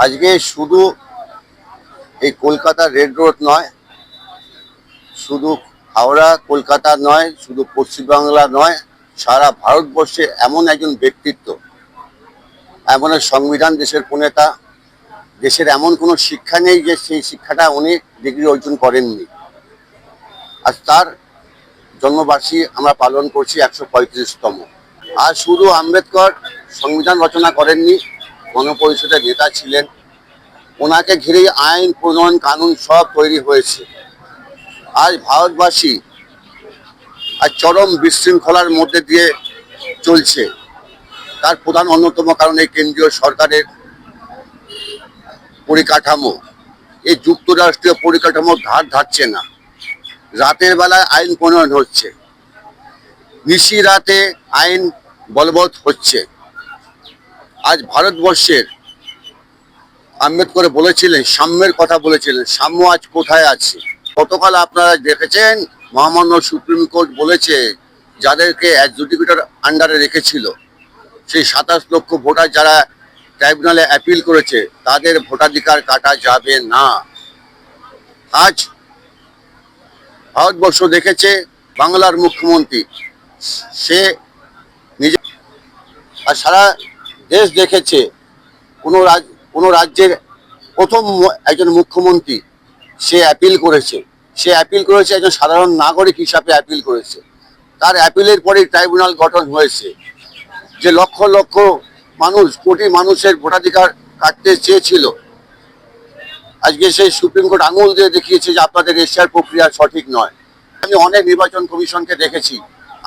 আজকে শুধু এই কলকাতা রেড রোড নয়, শুধু হাওড়া কলকাতা নয়, শুধু পশ্চিমবাংলা নয়, সারা ভারতবর্ষে এমন একজন ব্যক্তিত্ব, এমন এক সংবিধান দেশের প্রণেতা, দেশের এমন কোনো শিক্ষা নেই যে সেই শিক্ষাটা উনি ডিগ্রি অর্জন করেননি। আর তার জন্মবার্ষিকী আমরা পালন করছি 135তম। আর শুধু আম্বেদকর সংবিধান রচনা করেননি, গণপরিষদের নেতা ছিলেন। ওনাকে ঘিরেই আইন প্রণয়ন কানুন সব তৈরি হয়েছে। আজ ভারতবাসী আর চরম বিশৃঙ্খলার মধ্যে দিয়ে চলছে। তার প্রধান অন্যতম কারণ এই কেন্দ্রীয় সরকারের পরিকাঠামো। এই যুক্তরাষ্ট্রীয় পরিকাঠামো ধার ধারছে না। রাতের বেলায় আইন প্রণয়ন হচ্ছে, নিশি রাতে আইন বলবৎ হচ্ছে। আজ ভারতবর্ষের আম্বেদকর বলেছিলেন, সাম্যের কথা বলেছিলেন, সাম্য আজ কোথায় আছে? গতকাল আপনারা দেখেছেন মহামান্য সুপ্রিম কোর্ট বলেছে যাদেরকে অ্যাডজুডিকেটর আন্ডারে রেখেছিল, সেই 27 লক্ষ ভোটার যারা ট্রাইব্যুনালে অ্যাপিল করেছে, তাদের ভোটাধিকার কাটা যাবে না। আজ ভারতবর্ষ দেখেছে বাংলার মুখ্যমন্ত্রী, সে নিজে, আর সারা দেশ দেখেছে কোনো রাজ্যের প্রথম একজন মুখ্যমন্ত্রী সে অ্যাপিল করেছে। সে অ্যাপিল করেছে একজন সাধারণ নাগরিক হিসাবে অ্যাপিল করেছে। তার অ্যাপিলের পরেই ট্রাইব্যুনাল গঠন হয়েছে। যে লক্ষ লক্ষ মানুষ, কোটি মানুষের ভোটাধিকার কাটতে চেয়েছিল, আজকে সেই সুপ্রিম কোর্ট আঙুল দিয়ে দেখিয়েছে যে আপনাদের এশিয়ার প্রক্রিয়া সঠিক নয়। আমি অনেক নির্বাচন কমিশনকে দেখেছি,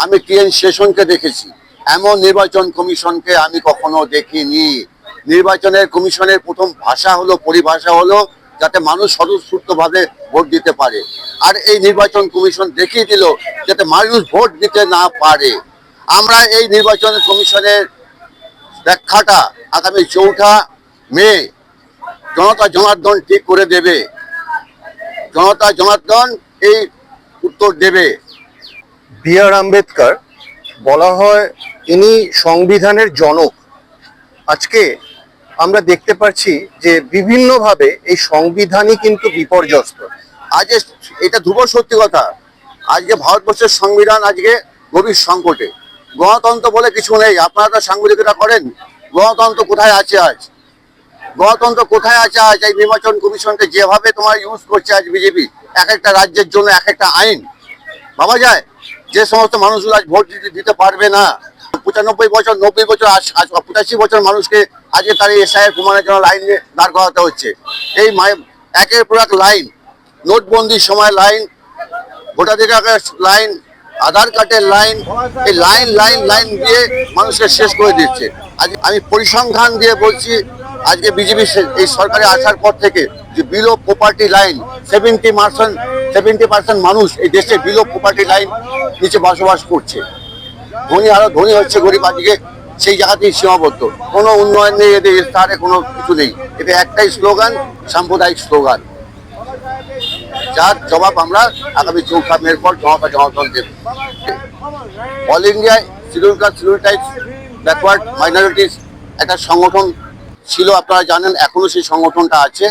আমি টিএন সেশনকে দেখেছি, এমন নির্বাচন কমিশনকে আমি কখনো দেখিনি। নির্বাচনের কমিশনের প্রথম ভাষা হলো, পরিভাষা হলো যাতে মানুষ স্বতঃস্ফূর্তভাবে ভোট দিতে পারে। আর এই নির্বাচন কমিশন দেখিয়ে দিল যাতে মানুষ ভোট দিতে না পারে। আমরা এই নির্বাচন কমিশনের ব্যাখ্যাটা আগামী 4 মে জনতা জনার্দন ঠিক করে দেবে। জনতা জনার্দন এই উত্তর দেবে। বি.আর. আম্বেদকর বলা হয় ইনি সংবিধানের জনক। আজকে আমরা দেখতে পাচ্ছি যে বিভিন্নভাবে এই সংবিধানই কিন্তু বিপর্যস্ত। আজ এটা ধ্রুব সত্যি কথা, আজকে ভারতবর্ষের সংবিধান আজকে গভীর সংকটে। গণতন্ত্র বলে কিছু নেই। আপনারা তো সাংবাদিকতা করেন, গণতন্ত্র কোথায় আছে আজ? গণতন্ত্র কোথায় আছে আজ? এই নির্বাচন কমিশনকে যেভাবে তোমার ইউজ করছে আজ বিজেপি, এক একটা রাজ্যের জন্য এক একটা আইন। ভাবা যায় যে সমস্ত মানুষগুলো আজ ভোট দিতে পারবে না, 95 বছর 90 বছর 85 বছর মানুষকে আজকে তার এসআইয়ের প্রমাণের জন্য লাইনে দাঁড় করাতে হচ্ছে। এই একের পর এক লাইন, নোটবন্দির সময় লাইন, ভোটাধিকারের লাইন, আধার কার্ডের লাইন, এই লাইন লাইন লাইন দিয়ে মানুষকে শেষ করে দিচ্ছে। আজ আমি পরিসংখ্যান দিয়ে বলছি, আজকে বিজেপি এই সরকারে আসার পর থেকে যে বিলো প্রপার্টি লাইন, 70% মানুষ এই দেশে বিলো প্রপার্টি লাইন নিচে বসবাস করছে। ধনী আরো ধনী হচ্ছে, গরিব আজকে সেই জায়গাতেই সীমাবদ্ধ। কোনো উন্নয়ন নেই এদের, তারে কোনো কিছু নেই। এটা একটাই স্লোগান, সাম্প্রদায়িক স্লোগান, যার জবাব আমরা আগামী 4 মের পর জনতা জনার্দন দেব। অল ইন্ডিয়ায় schedule caste, schedule tribes, backward minorities একটা সংগঠন ছিল, আপনারা জানেন, এখনো সেই সংগঠনটা আছে।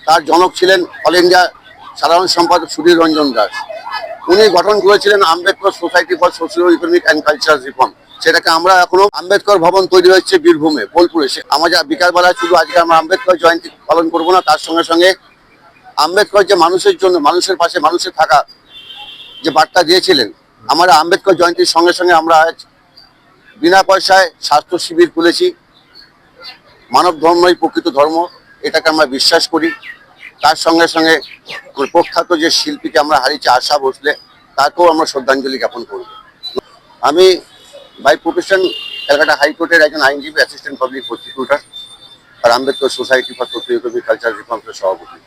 তার জনক ছিলেন অল ইন্ডিয়া সাধারণ সম্পাদক সুধীর রঞ্জন দাস। উনি গঠন করেছিলেন Ambedkar society for socio economic and cultural reform. সেটাকে আমরা এখনো, আম্বেদকর ভবন তৈরি হচ্ছে বীরভূমে, বোলপুরে। আমাদের বিকালবেলা শুধু আজকে আমরা আম্বেদকর জয়ন্তী পালন করবো না, তার সঙ্গে সঙ্গে আম্বেদকর যে মানুষের জন্য, মানুষের পাশে মানুষের থাকা যে বার্তা দিয়েছিলেন, আমরা আম্বেদকর জয়ন্তীর সঙ্গে সঙ্গে আমরা আজ বিনা পয়সায় স্বাস্থ্য শিবির খুলেছি। মানব ধর্মই প্রকৃত ধর্ম, এটাকে আমরা বিশ্বাস করি। তার সঙ্গে সঙ্গে প্রখ্যাত যে শিল্পীকে আমরা হারিয়েছি আশা ভোসলে, তাকেও আমরা শ্রদ্ধাঞ্জলি জ্ঞাপন করব। আমি বাই প্রফেশন ক্যালকাটা হাইকোর্টের একজন আইনজীবী, অ্যাসিস্ট্যান্ট পাবলিক প্রসিকিউটর, আর Ambedkar society for socio economic cultural রিফর্মসের সভাপতি।